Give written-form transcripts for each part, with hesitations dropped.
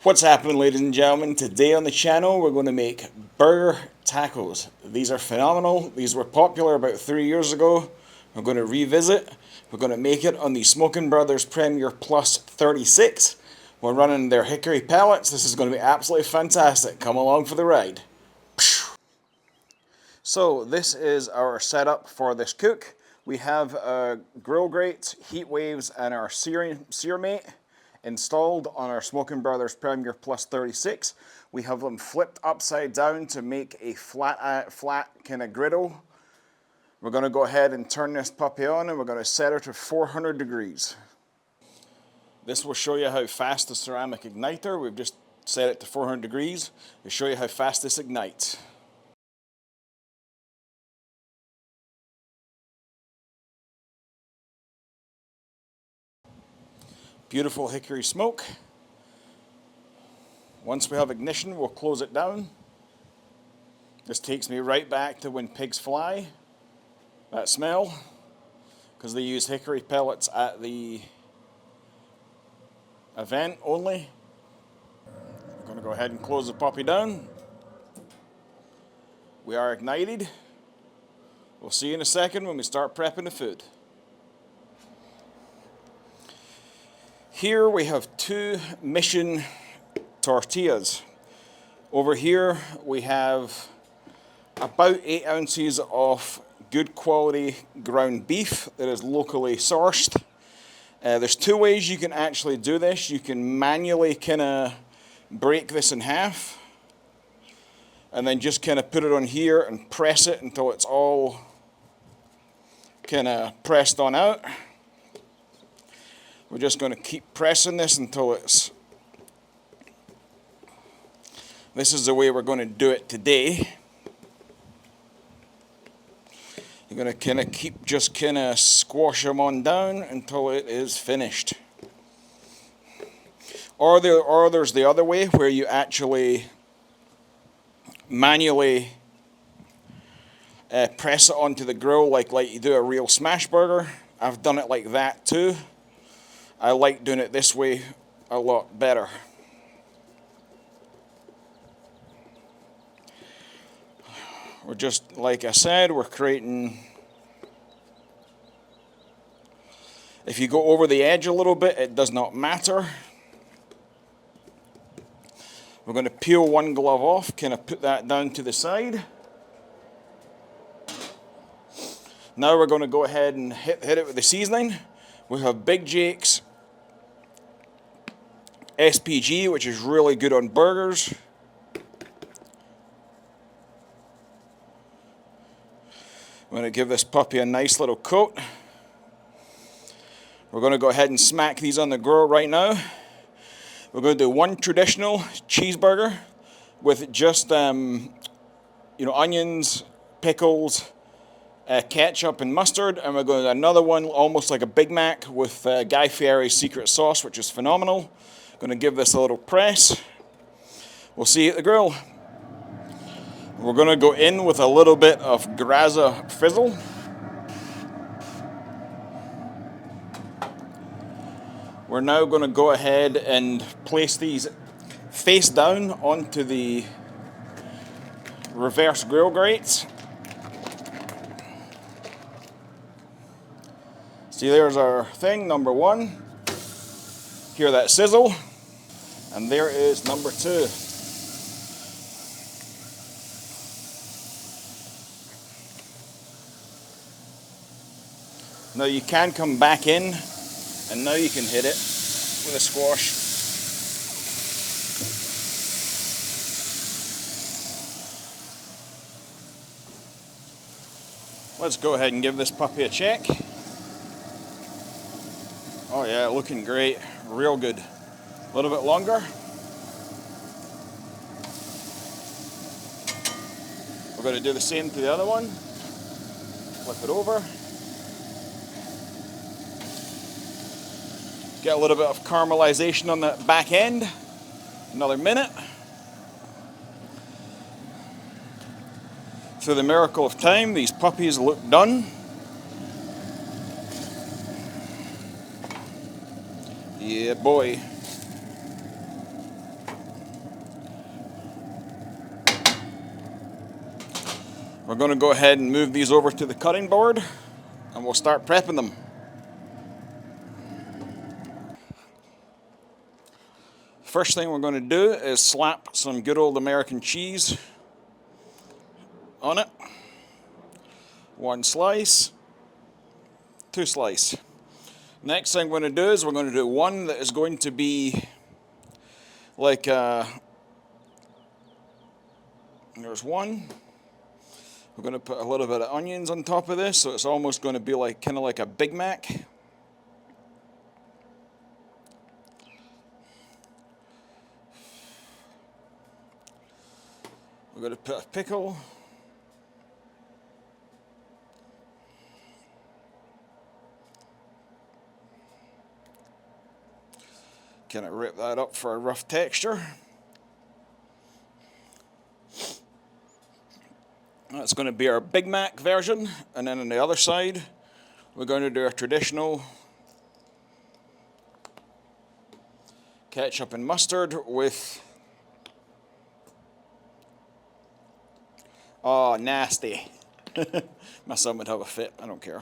What's happening, ladies and gentlemen? Today on the channel we're going to make burger tacos. These are phenomenal. These were popular about 3 years ago. We're going to revisit. We're going to make it on the Smoking Brothers Premier Plus 36. We're running their hickory pellets. This is going to be absolutely fantastic. Come along for the ride. So this is our setup for this cook. We have a grill grate, heat waves, and our sear mate installed on our Smoking Brothers Premier Plus 36. We have them flipped upside down to make a flat kind of griddle. We're going to go ahead and turn this puppy on, and we're going to set it to 400 degrees. This will show you how fast the ceramic igniter, we've just set it to 400 degrees, to show you how fast this ignites. Beautiful hickory smoke. Once we have ignition, we'll close it down. This takes me right back to when pigs fly. That smell, because they use hickory pellets at the event only. I'm going to go ahead and close the puppy down. We are ignited. We'll see you in a second when we start prepping the food. Here we have two Mission tortillas. Over here we have about 8 ounces of good quality ground beef that is locally sourced. There's two ways you can actually do this. You can manually kind of break this in half and then just kind of put it on here and press it until it's all kind of pressed on out. We're just going to keep pressing this until it's... This is the way we're going to do it today. You're going to kind of squash them on down until it is finished. Or there's the other way where you actually manually press it onto the grill like you do a real smash burger. I've done it like that too. I like doing it this way a lot better. We're just, like I said, we're creating... If you go over the edge a little bit, it does not matter. We're going to peel one glove off, kind of put that down to the side. Now we're going to go ahead and hit it with the seasoning. We have Big Jake's SPG, which is really good on burgers. I'm going to give this puppy a nice little coat. We're going to go ahead and smack these on the grill right now. We're going to do one traditional cheeseburger with just onions, pickles, ketchup and mustard, and we're going to do another one almost like a Big Mac with Guy Fieri's secret sauce, which is phenomenal. Going to give this a little press. We'll see you at the grill. We're going to go in with a little bit of Graza Fizzle. We're now going to go ahead and place these face down onto the reverse grill grates. See, there's our thing, number one. Hear that sizzle. And there is number two. Now you can come back in, and now you can hit it with a squash. Let's go ahead and give this puppy a check. Oh yeah, looking great, real good. A little bit longer. We're going to do the same to the other one. Flip it over. Get a little bit of caramelization on the back end. Another minute. Through the miracle of time, these puppies look done. Yeah, boy. We're going to go ahead and move these over to the cutting board, and we'll start prepping them. First thing we're going to do is slap some good old American cheese on it. 1 slice, 2 slice. Next thing we're going to do is we're going to do one that is going to be like there's one. We're going to put a little bit of onions on top of this, so it's almost going to be like kind of like a Big Mac. We're going to put a pickle. Kind of rip that up for a rough texture. That's going to be our Big Mac version, and then on the other side we're going to do our traditional ketchup and mustard with, oh, nasty. My son would have a fit, I don't care.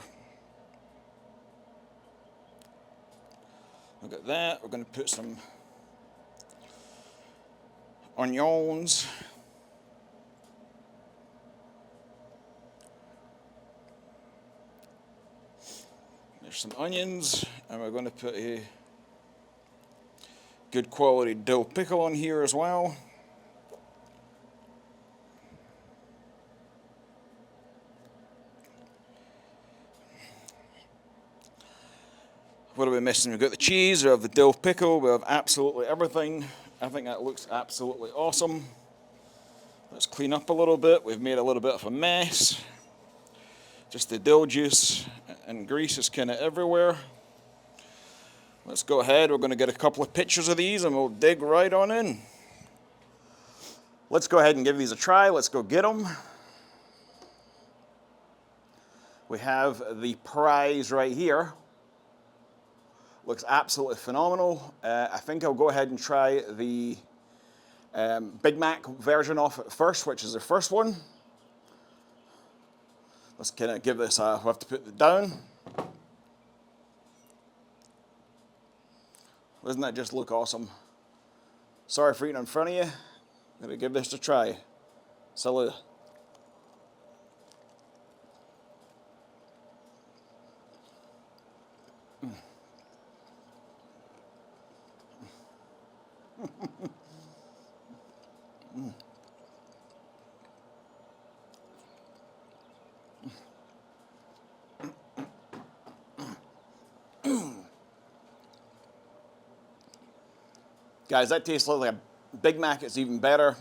Look at that. We're going to put some onions. There's some onions, and we're going to put a good quality dill pickle on here as well. What are we missing? We've got the cheese, we have the dill pickle, we have absolutely everything. I think that looks absolutely awesome. Let's clean up a little bit. We've made a little bit of a mess. Just the dill juice and grease is kind of everywhere. Let's go ahead. We're going to get a couple of pictures of these and we'll dig right on in. Let's go ahead and give these a try. Let's go get them. We have the prize right here. Looks absolutely phenomenal. I think I'll go ahead and try the Big Mac version off it first, which is the first one. Let's kind of give this a, we'll have to put it down. Doesn't that just look awesome? Sorry for eating in front of you. I'm going to give this a try. Salute. Guys, that tastes like a Big Mac. It's even better.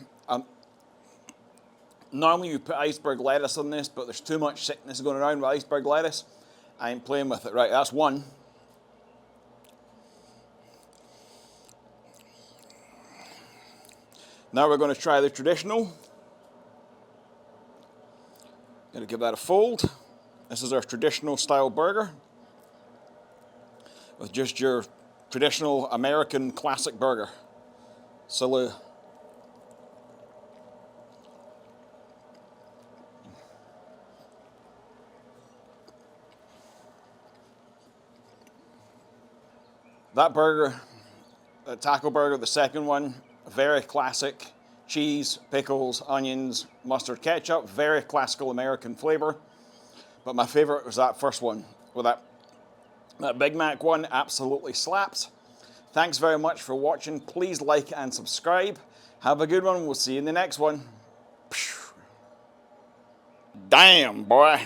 Normally you put iceberg lettuce on this, but there's too much sickness going around with iceberg lettuce. I ain't playing with it. Right, that's one. Now we're going to try the traditional. Going to give that a fold. This is our traditional style burger with just your traditional American classic burger. Salute. That burger, the taco burger, the second one, very classic. Cheese, pickles, onions, mustard, ketchup, very classical American flavor. But my favorite was that first one. With that Big Mac one absolutely slaps. Thanks very much for watching. Please like and subscribe. Have a good one. We'll see you in the next one. Damn, boy.